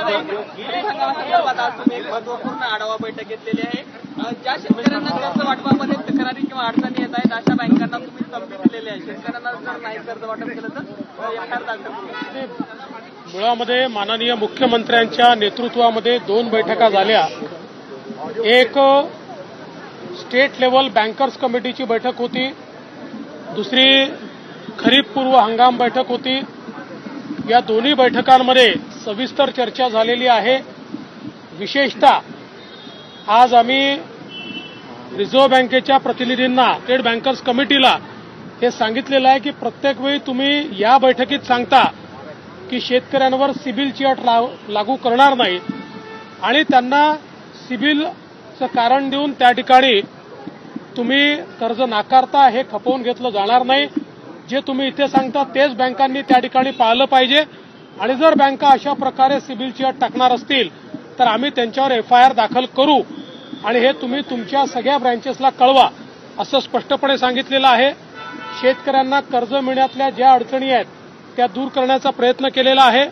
खरीप हंगामासंदर्भात आज तुम्ही एक महत्वपूर्ण आढावा बैठक घेतलेली आहे। ज्या शेतकऱ्यांना कर्ज वाटपामध्ये तक्रारी किंवा अडचणी येत आहेत अशा बँकांना तुम्ही संधी दिलेली आहे। शेतकऱ्यांना जर नाही कर्ज वाटप केलं तर एफआयआर दाखल करू। मुळामध्ये माननीय मुख्यमंत्र्यांच्या नेतृत्वामध्ये 2 बैठका झाल्या। एक स्टेट लेवल बँकर्स कमिटीची बैठक होती, दुसरी खरीप पूर्व हंगाम बैठक होती। या दोन्ही बैठकांमध्ये सविस्तर चर्चा झालेली आहे। विशेषतः आज आम्ही रिझर्व्ह बँकेच्या प्रतिनिधींना, स्टेट बँकर्स कमिटीला हे सांगितलेलं आहे की प्रत्येक वेळी तुम्ही या बैठकीत सांगता की शेतकऱ्यांवर सिबिलची अट लागू करणार नाही आणि त्यांना सिबिलचं कारण देऊन त्या ठिकाणी तुम्ही कर्ज नाकारता हे खपवून घेतलं जाणार नाही। जे तुम्ही इथे सांगता तेच बँकांनी त्या ठिकाणी पाळलं पाहिजे आणि जर बँका अशा प्रकारे सिबिलची अट टाकणार असतील तर आम्ही त्यांच्यावर एफआयआर दाखल करू आणि हे तुम्ही तुमच्या सगळ्या ब्रँचेसला कळवा असं स्पष्टपणे सांगितलेलं आहे। शेतकऱ्यांना कर्ज मिळण्यातल्या ज्या अडचणी आहेत त्या दूर करण्याचा प्रयत्न केलेला आहे।